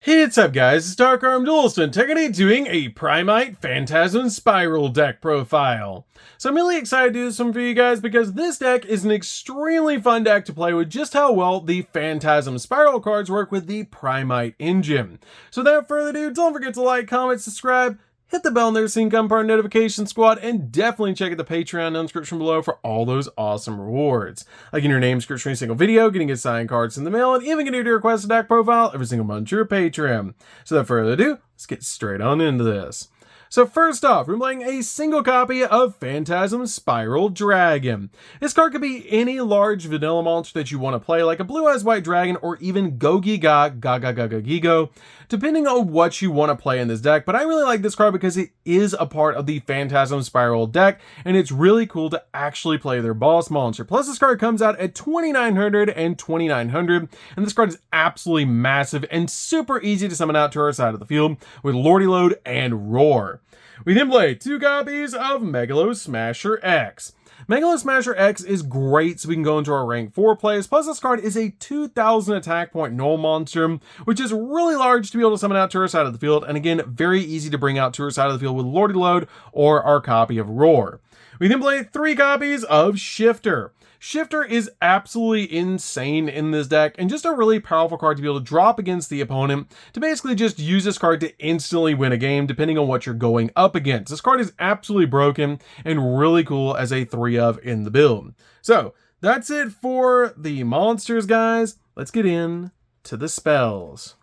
Hey, what's up guys, it's DarkArmedDuelist and today doing a Primite Phantasm Spiral deck profile. So I'm really excited to do this one for you guys because this deck is an extremely fun deck to play with just how well the Phantasm Spiral cards work with the Primite engine. So without further ado, don't forget to like, comment, subscribe, hit the bell there so you can become part of the notification squad, and definitely check out the Patreon in the description below for all those awesome rewards. Like getting your name script for a single video, getting get signed cards in the mail, and even getting to request a deck profile every single month to your Patreon. So without further ado, let's get straight on into this. So first off, we're playing a single copy of Phantasm Spiral Dragon. This card could be any large vanilla monster that you want to play, like a Blue Eyes White Dragon or even Go-Giga, depending on what you want to play in this deck. But I really like this card because it is a part of the Phantasm Spiral deck, and it's really cool to actually play their boss monster. Plus, this card comes out at 2,900 and 2,900, and this card is absolutely massive and super easy to summon out to our side of the field with Lordy Load and Roar. We then play two copies of Megalo Smasher X. Megalo Smasher X is great so we can go into our rank 4 plays, plus this card is a 2,000 attack point null monster, which is really large to be able to summon out to our side of the field, and again, very easy to bring out to our side of the field with Lordy Load or our copy of Roar. We then play three copies of Shifter. Shifter is absolutely insane in this deck and just a really powerful card to be able to drop against the opponent to basically just use this card to instantly win a game depending on what you're going up against. This card is absolutely broken and really cool as a 3-of in the build. So that's it for the monsters, guys. Let's get in to the spells.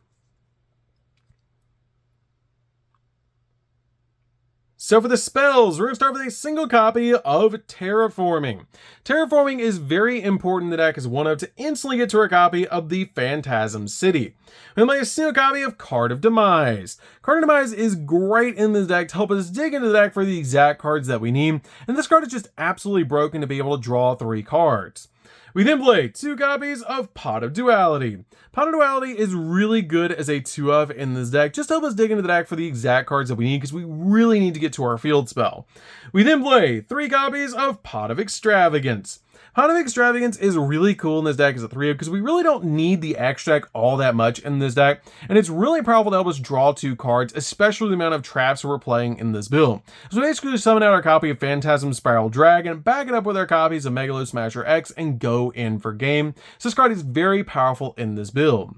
So for the spells, we're going to start with a single copy of Terraforming. Terraforming is very important in the deck as one of to instantly get to our copy of the Phantasm City. We're going to play a single copy of Card of Demise. Card of Demise is great in this deck to help us dig into the deck for the exact cards that we need, and this card is just absolutely broken to be able to draw 3 cards. We then play two copies of Pot of Duality. Pot of Duality is really good as a 2-of in this deck, just to help us dig into the deck for the exact cards that we need because we really need to get to our field spell. We then play 3 copies of Pot of Extravagance. Pot of Extravagance is really cool in this deck as a 3-of because we really don't need the extract all that much in this deck, and it's really powerful to help us draw 2 cards, especially the amount of traps we're playing in this build. So basically just summon out our copy of Phantasm Spiral Dragon, back it up with our copies of Megalo Smasher X, and go in for game. So this card is very powerful in this build.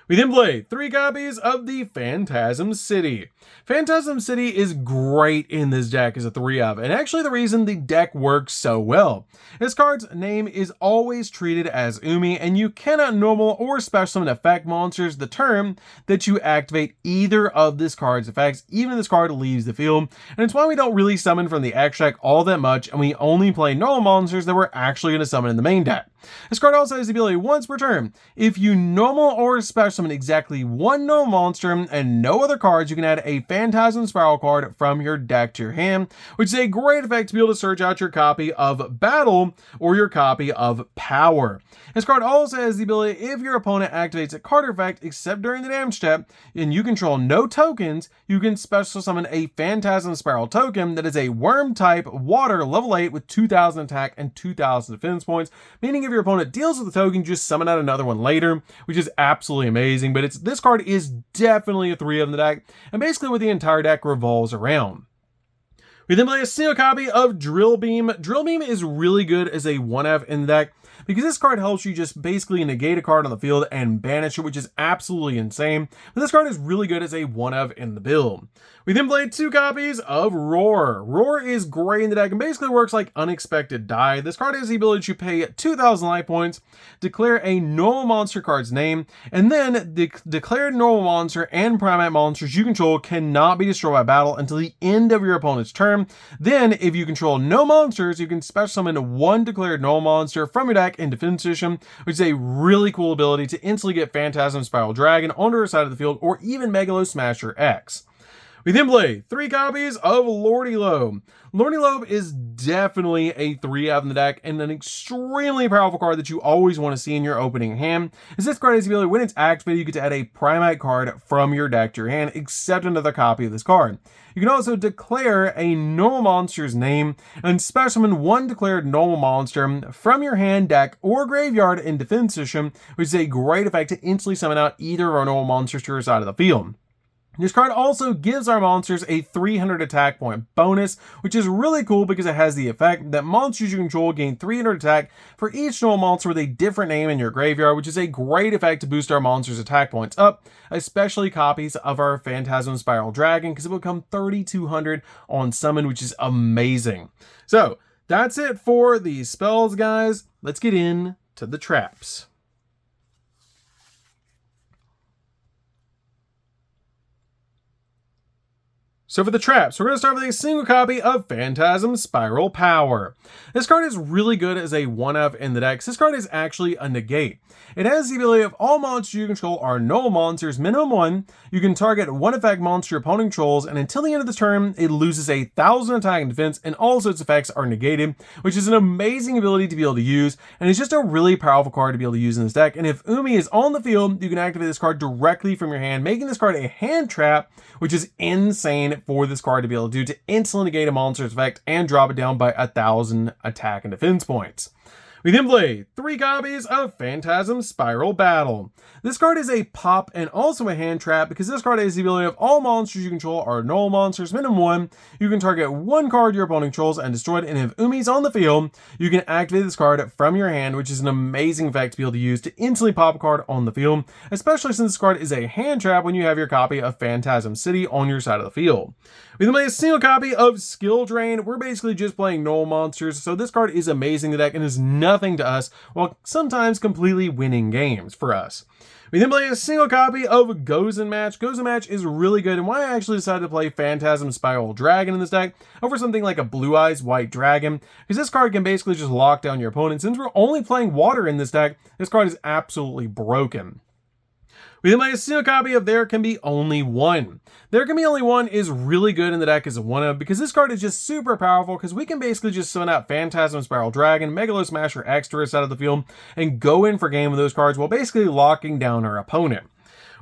We then play 3 copies of the Phantasm City. Phantasm City is great in this deck as a 3-of, and actually the reason the deck works so well. This card's name is always treated as Umi, and you cannot normal or special summon effect monsters the turn that you activate either of this card's effects, even if this card leaves the field, and it's why we don't really summon from the extract all that much, and we only play normal monsters that we're actually going to summon in the main deck. This card also has the ability once per turn. If you normal or special summon exactly 1 normal monster and no other cards, you can add a Phantasm Spiral card from your deck to your hand, which is a great effect to be able to search out your copy of Battle or your copy of Power. This card also has the ability, if your opponent activates a card effect except during the damage step and you control no tokens, you can special summon a Phantasm Spiral token that is a worm type water level 8 with 2,000 attack and 2,000 defense points, meaning if your opponent deals with the token, just summon out another one later, which is absolutely amazing. But this card is definitely a 3-of in the deck, and basically what the entire deck revolves around. We then play a single copy of Drill Beam. Drill Beam is really good as a 1-of in the deck because this card helps you just basically negate a card on the field and banish it, which is absolutely insane. But this card is really good as a 1-of in the build. We then played 2 copies of Roar. Roar is great in the deck and basically works like Unexpected Die. This card has the ability to pay 2,000 life points, declare a normal monster card's name, and then declared normal monster and Primite monsters you control cannot be destroyed by battle until the end of your opponent's turn. Then, if you control no monsters, you can special summon 1 declared normal monster from your deck in defense position, which is a really cool ability to instantly get Phantasm Spiral Dragon onto your side of the field or even Megalo Smasher X. We then play 3 copies of Lordy Lobe. Lordy Lobe is definitely a 3-of in the deck and an extremely powerful card that you always want to see in your opening hand. As this card has the ability, when it's activated, you get to add a Primite card from your deck to your hand, except another copy of this card. You can also declare a normal monster's name and special summon 1 declared normal monster from your hand, deck, or graveyard in defense position, which is a great effect to instantly summon out either of our normal monsters to your side of the field. This card also gives our monsters a 300 attack point bonus, which is really cool because it has the effect that monsters you control gain 300 attack for each normal monster with a different name in your graveyard, which is a great effect to boost our monsters' attack points up, especially copies of our Phantasm Spiral Dragon, because it will become 3200 on summon, which is amazing. So that's it for the spells, guys. Let's get into the traps. So for the traps, we're going to start with a single copy of Phantasm Spiral Power. This card is really good as a 1-of in the deck. This card is actually a negate. It has the ability of all monsters you control are null monsters, minimum 1. You can target 1 effect monster your opponent controls, and until the end of the turn, it loses 1,000 attack and defense, and all its effects are negated, which is an amazing ability to be able to use, and it's just a really powerful card to be able to use in this deck. And if Umi is on the field, you can activate this card directly from your hand, making this card a hand trap, which is insane for this card to be able to do to instantly negate a monster's effect and drop it down by 1,000 attack and defense points. We then play 3 copies of Phantasm Spiral Battle. This card is a pop and also a hand trap because this card has the ability of all monsters you control are null monsters, minimum 1. You can target 1 card your opponent controls and destroy it, and if Umi's on the field, you can activate this card from your hand, which is an amazing effect to be able to use to instantly pop a card on the field, especially since this card is a hand trap when you have your copy of Phantasm City on your side of the field. We then play a single copy of Skill Drain. We're basically just playing null monsters, so this card is amazing in the deck and is nothing to us, while sometimes completely winning games for us. We then play a single copy of Gozen Match. Gozen Match is really good, and why I actually decided to play Phantasm Spiral Dragon in this deck over something like a Blue Eyes White Dragon, because this card can basically just lock down your opponent. Since we're only playing water in this deck, this card is absolutely broken. We then play a single copy of There Can Be Only One. There Can Be Only One is really good in the deck as a 1-of because this card is just super powerful because we can basically just summon out Phantasm Spiral Dragon, Megalo Smasher Extras out of the field, and go in for game with those cards while basically locking down our opponent.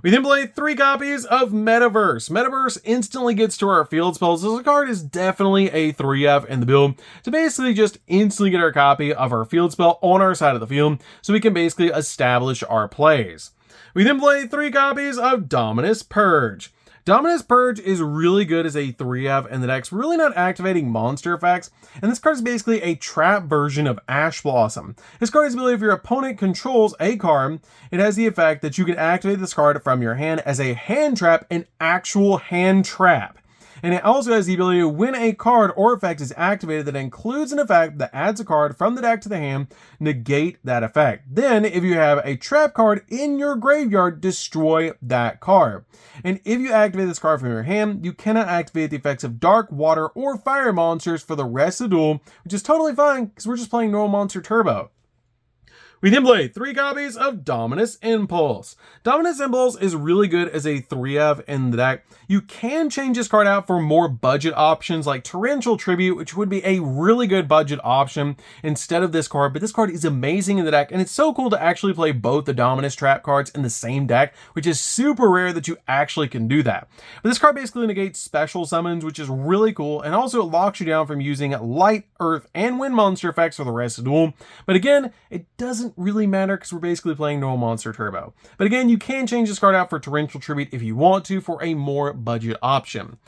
We then play 3 copies of Metaverse. Metaverse instantly gets to our field spells. This card is definitely a 3-of in the build to basically just instantly get our copy of our field spell on our side of the field so we can basically establish our plays. We then play 3 copies of Dominus Purge. Dominus Purge is really good as a 3-of in the deck's really not activating monster effects, and this card is basically a trap version of Ash Blossom. This card is the ability if your opponent controls a card, it has the effect that you can activate this card from your hand as a hand trap, an actual hand trap. And it also has the ability to when a card or effect is activated that includes an effect that adds a card from the deck to the hand, negate that effect. Then, if you have a trap card in your graveyard, destroy that card. And if you activate this card from your hand, you cannot activate the effects of dark, water, or fire monsters for the rest of the duel, which is totally fine because we're just playing normal monster turbo. We then play 3 copies of Dominus Impulse. Dominus Impulse is really good as a 3-of in the deck. You can change this card out for more budget options like Torrential Tribute, which would be a really good budget option instead of this card, but this card is amazing in the deck, and it's so cool to actually play both the Dominus trap cards in the same deck, which is super rare that you actually can do that. But this card basically negates special summons, which is really cool, and also it locks you down from using light, earth, and wind monster effects for the rest of the duel. But again, it doesn't really matter because we're basically playing normal monster turbo. But again, you can change this card out for Torrential Tribute if you want to for a more budget option.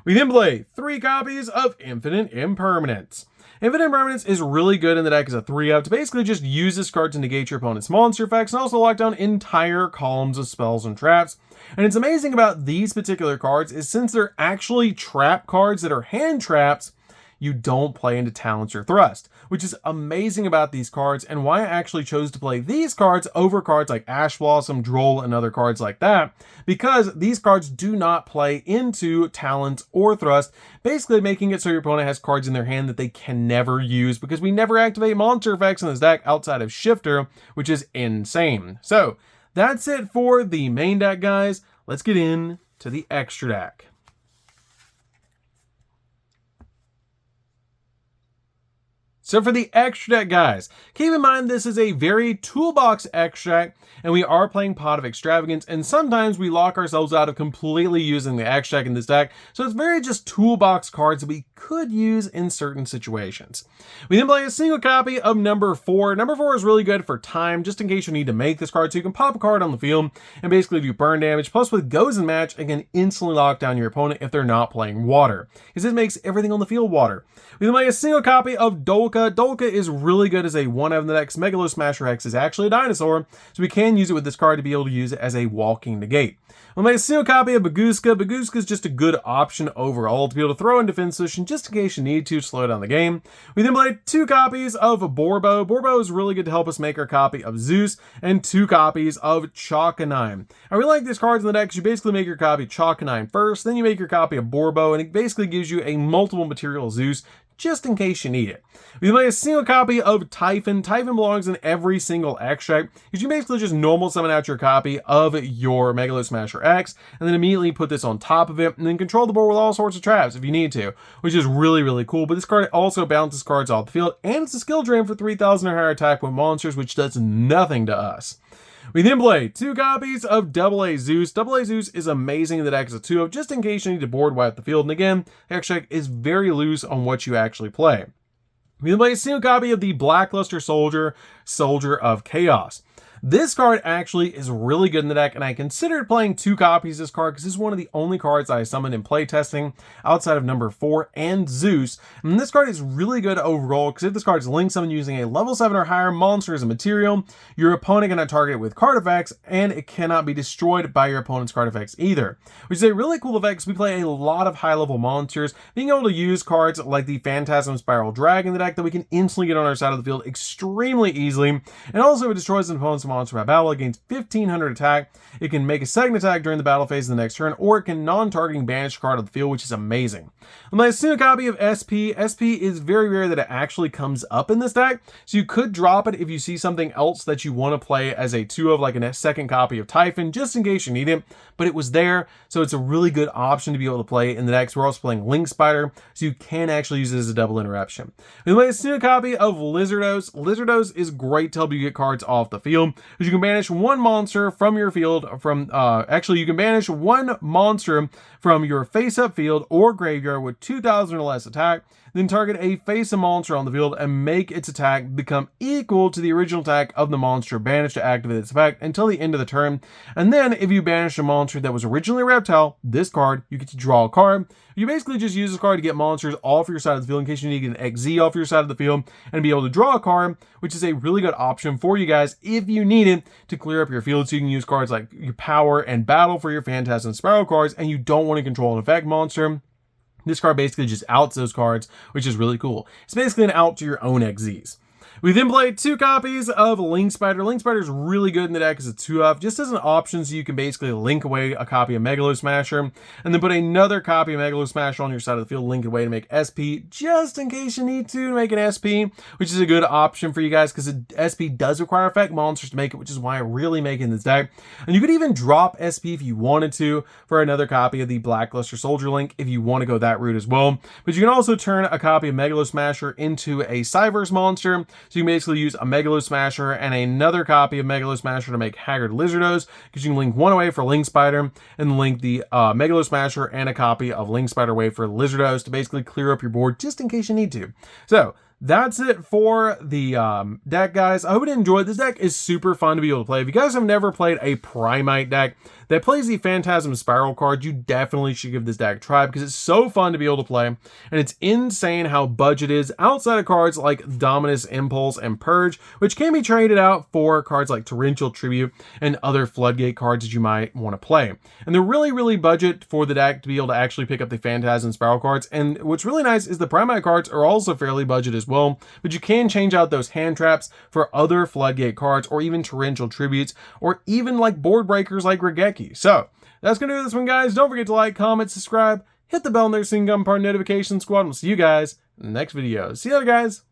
We then play 3 copies of Infinite Impermanence. Infinite Impermanence is really good in the deck as a 3-of to basically just use this card to negate your opponent's monster effects and also lock down entire columns of spells and traps. And it's amazing about these particular cards is since they're actually trap cards that are hand traps, you don't play into Talents or Thrust, which is amazing about these cards and why I actually chose to play these cards over cards like Ash Blossom, Droll, and other cards like that, because these cards do not play into Talents or Thrust, basically making it so your opponent has cards in their hand that they can never use because we never activate monster effects in this deck outside of Shifter, which is insane. So that's it for the main deck, guys. Let's get into the extra deck. So for the extra deck, guys, keep in mind this is a very toolbox extract, and we are playing Pot of Extravagance, and sometimes we lock ourselves out of completely using the extract in this deck, so it's very just toolbox cards that we could use in certain situations. We then play a single copy of number 4. Number 4 is really good for time, just in case you need to make this card, so you can pop a card on the field and basically do burn damage, plus with Goes in Match, it can instantly lock down your opponent if they're not playing water, because this makes everything on the field water. We then play a single copy of Dolka. Dolka is really good as a 1-of in the deck. Megalo Smasher X is actually a dinosaur, so we can use it with this card to be able to use it as a walking negate. We'll make a single copy of Baguska. Baguska is just a good option overall to be able to throw in defense position just in case you need to slow down the game. We then play 2 copies of Borbo. Borbo is really good to help us make our copy of Zeus, and 2 copies of Chalkanine. I really like these cards in the deck because you basically make your copy Chalkanine first, then you make your copy of Borbo, and it basically gives you a multiple material Zeus just in case you need it. We play a single copy of Typhon. Typhon belongs in every single extract, because you basically just normal summon out your copy of your Megalo Smasher X, and then immediately put this on top of it, and then control the board with all sorts of traps if you need to, which is really, really cool. But this card also bounces cards off the field, and it's a skill drain for 3,000 or higher attack with monsters, which does nothing to us. We then play 2 copies of AA Zeus. AA Zeus is amazing in the deck as a 2-of, just in case you need to board wipe the field. And again, the extract is very loose on what you actually play. We then play a single copy of the Blackluster Soldier, Soldier of Chaos. This card actually is really good in the deck, and I considered playing 2 copies of this card because this is one of the only cards I summoned in playtesting outside of number 4 and Zeus. And this card is really good overall because if this card is link summon using a level 7 or higher monster as a material, your opponent cannot target it with card effects, and it cannot be destroyed by your opponent's card effects either, which is a really cool effect because we play a lot of high level monsters. Being able to use cards like the Phantasm Spiral Dragon in the deck that we can instantly get on our side of the field extremely easily, and also it destroys an opponent's monster by battle. It gains 1500 attack. It can make a second attack during the battle phase of the next turn, or it can non-targeting banish a card of the field, which is amazing. My single copy of SP. SP is very rare that it actually comes up in this deck, so you could drop it if you see something else that you want to play as a 2-of, like a second copy of Typhon, just in case you need it, but it was there, so it's a really good option to be able to play in the decks. We're also playing Link Spider, so you can actually use it as a double interruption. We play a single copy of Lizardos. Lizardos is great to help you get cards off the field, because you can banish 1 monster from your field actually you can banish 1 monster from your face-up field or graveyard with 2,000 or less attack, then target a face-up monster on the field and make its attack become equal to the original attack of the monster banished to activate its effect until the end of the turn. And then if you banish a monster that was originally a reptile, this card, you get to draw a card. You basically just use this card to get monsters off your side of the field in case you need to get an XZ off your side of the field and be able to draw a card, which is a really good option for you guys if you need it to clear up your field, so you can use cards like your Power and Battle for your Phantasm Spiral cards, and you don't want to control an effect monster. This card basically just outs those cards, which is really cool. It's basically an out to your own XZs. We then played 2 copies of Link Spider. Link Spider is really good in the deck as a 2-of, just as an option, so you can basically link away a copy of Megalo Smasher, and then put another copy of Megalo Smasher on your side of the field, link it away to make SP, just in case you need to make an SP, which is a good option for you guys, because SP does require effect monsters to make it, which is why I really make it in this deck. And you could even drop SP if you wanted to for another copy of the Blackluster Soldier link, if you want to go that route as well. But you can also turn a copy of Megalo Smasher into a Cyverse monster, so you can basically use a Megalo Smasher and another copy of Megalo Smasher to make Haggard Lizardos, because you can link 1 away for Link Spider, and link the Megalo Smasher and a copy of Link Spider away for Lizardos to basically clear up your board just in case you need to. So that's it for the deck, guys. I hope you enjoyed. This deck is super fun to be able to play. If you guys have never played a Primite deck that plays the Phantasm Spiral card, you definitely should give this deck a try, because it's so fun to be able to play, and it's insane how budget is outside of cards like Dominus, Impulse, and Purge, which can be traded out for cards like Torrential Tribute and other Floodgate cards that you might want to play. And they're really, really budget for the deck to be able to actually pick up the Phantasm Spiral cards. And what's really nice is the Primite cards are also fairly budget as well, but you can change out those hand traps for other Floodgate cards, or even Torrential Tributes, or even like board breakers like Regeki. So that's gonna do this one, guys. Don't forget to like, comment, subscribe, hit the bell in there so you can become part of the notification squad, and we'll see you guys in the next video. See you later, guys.